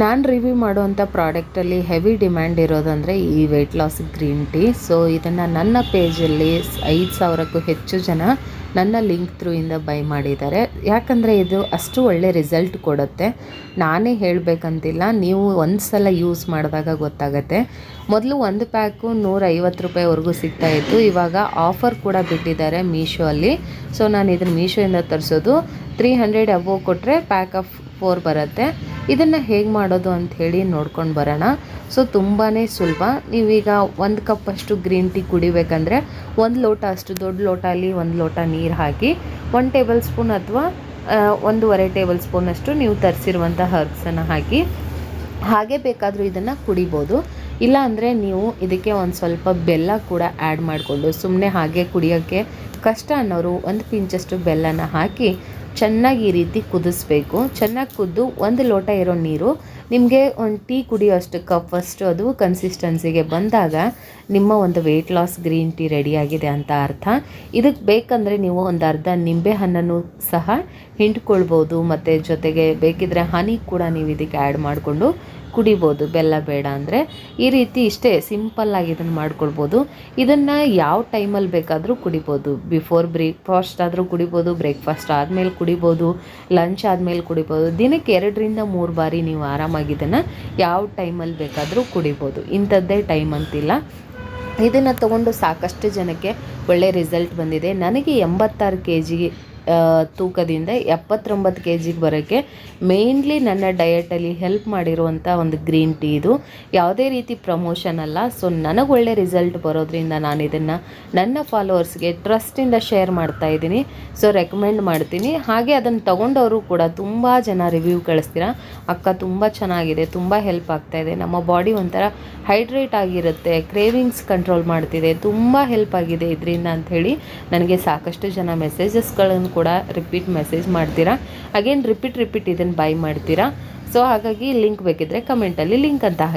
ನಾನು ರಿವ್ಯೂ ಮಾಡುವಂಥ ಪ್ರಾಡಕ್ಟಲ್ಲಿ heavy demand ಇರೋದಂದರೆ ಈ weight loss green tea. So ಇದನ್ನು ನನ್ನ ಪೇಜಲ್ಲಿ 5,000ಕ್ಕೂ ಹೆಚ್ಚು ಜನ ನನ್ನ ಲಿಂಕ್ ಥ್ರೂಯಿಂದ ಬೈ ಮಾಡಿದ್ದಾರೆ. ಯಾಕಂದರೆ ಇದು ಅಷ್ಟು ಒಳ್ಳೆ ರಿಸಲ್ಟ್ ಕೊಡುತ್ತೆ. ನಾನೇ ಹೇಳಬೇಕಂತಿಲ್ಲ, ನೀವು ಒಂದು ಸಲ ಯೂಸ್ ಮಾಡಿದಾಗ ಗೊತ್ತಾಗುತ್ತೆ. ಮೊದಲು ಒಂದು ಪ್ಯಾಕು 150 ರೂಪಾಯಿವರೆಗೂ ಸಿಗ್ತಾಯಿತ್ತು. ಇವಾಗ ಆಫರ್ ಕೂಡ ಬಿಟ್ಟಿದ್ದಾರೆ ಮೀಶೋ ಅಲ್ಲಿ. ಸೊ ನಾನು ಇದನ್ನು ಮೀಶೋಯಿಂದ ತರಿಸೋದು 300 ಅಬೋವ್ ಕೊಟ್ಟರೆ ಪ್ಯಾಕ್ ಆಫ್ 4 ಬರುತ್ತೆ. ಇದನ್ನು ಹೇಗೆ ಮಾಡೋದು ಅಂಥೇಳಿ ನೋಡ್ಕೊಂಡು ಬರೋಣ. ಸೊ ತುಂಬಾ ಸುಲಭ. ನೀವೀಗ 1 ಕಪ್ ಅಷ್ಟು ಗ್ರೀನ್ ಟೀ ಕುಡಿಬೇಕಂದ್ರೆ 1 ಲೋಟ ಅಷ್ಟು ದೊಡ್ಡ ಲೋಟಲ್ಲಿ 1 ಲೋಟ ನೀರು ಹಾಕಿ 1 ಟೇಬಲ್ ಸ್ಪೂನ್ ಅಥವಾ 1.5 ಟೇಬಲ್ ಸ್ಪೂನಷ್ಟು ನೀವು ತರಿಸಿರುವಂಥ ಹರ್ಬ್ಸನ್ನು ಹಾಕಿ ಹಾಗೆ ಬೇಕಾದರೂ ಇದನ್ನು ಕುಡಿಬೋದು. ಇಲ್ಲ ಅಂದರೆ ನೀವು ಇದಕ್ಕೆ ಒಂದು ಸ್ವಲ್ಪ ಬೆಲ್ಲ ಕೂಡ ಆ್ಯಡ್ ಮಾಡಿಕೊಂಡು ಸುಮ್ಮನೆ ಹಾಗೆ ಕುಡಿಯೋಕ್ಕೆ ಕಷ್ಟ ಅನ್ನೋರು 1 ಪಿಂಚಷ್ಟು ಬೆಲ್ಲನ ಹಾಕಿ ಚೆನ್ನಾಗಿ ಈ ರೀತಿ ಕುದಿಸ್ಬೇಕು. ಚೆನ್ನಾಗಿ ಕುದ್ದು 1 ಲೋಟ ಇರೋ ನೀರು ನಿಮಗೆ ಒಂದು ಟೀ ಕುಡಿಯೋಷ್ಟು ಕಪ್ಪಷ್ಟು ಅದು ಕನ್ಸಿಸ್ಟೆನ್ಸಿಗೆ ಬಂದಾಗ ನಿಮ್ಮ ಒಂದು ವೆಯ್ಟ್ ಲಾಸ್ ಗ್ರೀನ್ ಟೀ ರೆಡಿಯಾಗಿದೆ ಅಂತ ಅರ್ಥ. ಇದಕ್ಕೆ ಬೇಕಂದರೆ ನೀವು ಒಂದು ಅರ್ಧ ನಿಂಬೆ ಹಣ್ಣನ್ನು ಸಹ ಹಿಂಡ್ಕೊಳ್ಬೋದು, ಮತ್ತು ಜೊತೆಗೆ ಬೇಕಿದ್ರೆ ಹನಿ ಕೂಡ ನೀವು ಇದಕ್ಕೆ ಆ್ಯಡ್ ಮಾಡಿಕೊಂಡು ಕುಡಿಬೋದು, ಬೆಲ್ಲ ಬೇಡ ಅಂದರೆ. ಈ ರೀತಿ ಇಷ್ಟೇ ಸಿಂಪಲ್ಲಾಗಿ ಇದನ್ನು ಮಾಡ್ಕೊಳ್ಬೋದು. ಇದನ್ನು ಯಾವ ಟೈಮಲ್ಲಿ ಬೇಕಾದರೂ ಕುಡಿಬೋದು. ಬಿಫೋರ್ ಬ್ರೇಕ್ಫಾಸ್ಟ್ ಆದರೂ ಕುಡಿಬೋದು, ಬ್ರೇಕ್ಫಾಸ್ಟ್ ಆದಮೇಲೆ ಕುಡಿಬೋದು, ಲಂಚ್ ಆದಮೇಲೆ ಕುಡಿಬೋದು. ದಿನಕ್ಕೆ 2ರಿಂದ 3 ಬಾರಿ ನೀವು ಆರಾಮಾಗಿ ಇದನ್ನು ಯಾವ ಟೈಮಲ್ಲಿ ಬೇಕಾದರೂ ಕುಡಿಬೋದು. ಇಂಥದ್ದೇ ಟೈಮ್ ಅಂತಿಲ್ಲ. ಇದನ್ನು ತೊಗೊಂಡು ಸಾಕಷ್ಟು ಜನಕ್ಕೆ ಒಳ್ಳೆ ರಿಸಲ್ಟ್ ಬಂದಿದೆ. ನನಗೆ 86 kg ತೂಕದಿಂದ 79 kgಗೆ ಬರೋಕ್ಕೆ ಮೇನ್ಲಿ ನನ್ನ ಡಯಟಲ್ಲಿ ಹೆಲ್ಪ್ ಮಾಡಿರುವಂಥ ಒಂದು ಗ್ರೀನ್ ಟೀ ಇದು. ಯಾವುದೇ ರೀತಿ ಪ್ರಮೋಷನ್ ಅಲ್ಲ. ಸೊ ನನಗೆ ಒಳ್ಳೆ ರಿಸಲ್ಟ್ ಬರೋದ್ರಿಂದ ನಾನು ಇದನ್ನು ನನ್ನ ಫಾಲೋವರ್ಸ್ಗೆ ಟ್ರಸ್ಟಿಂದ ಶೇರ್ ಮಾಡ್ತಾಯಿದ್ದೀನಿ. ಸೊ ರೆಕಮೆಂಡ್ ಮಾಡ್ತೀನಿ. ಹಾಗೆ ಅದನ್ನು ತೊಗೊಂಡವರು ಕೂಡ ತುಂಬ ಜನ ರಿವ್ಯೂ ಕಳಿಸ್ತೀರ, ಅಕ್ಕ ತುಂಬ ಚೆನ್ನಾಗಿದೆ, ತುಂಬ ಹೆಲ್ಪ್ ಆಗ್ತಾಯಿದೆ, ನಮ್ಮ ಬಾಡಿ ಒಂಥರ ಹೈಡ್ರೇಟ್ ಆಗಿರುತ್ತೆ, ಕ್ರೇವಿಂಗ್ಸ್ ಕಂಟ್ರೋಲ್ ಮಾಡ್ತಿದೆ, ತುಂಬ ಹೆಲ್ಪ್ ಆಗಿದೆ ಇದರಿಂದ ಅಂಥೇಳಿ ನನಗೆ ಸಾಕಷ್ಟು ಜನ ಮೆಸೇಜಸ್ಗಳನ್ನು ಕೂಡ ರಿಪೀಟ್ ಮೆಸೇಜ್ ಮಾಡ್ತೀರಾ. ಅಗೇನ್ ರಿಪೀಟ್ ಇದನ್ನು ಬೈ ಮಾಡ್ತೀರಾ. ಸೊ ಹಾಗಾಗಿ ಲಿಂಕ್ ಬೇಕಿದ್ರೆ ಕಮೆಂಟಲ್ಲಿ ಲಿಂಕ್ ಅಂತ ಹಾಕಿ.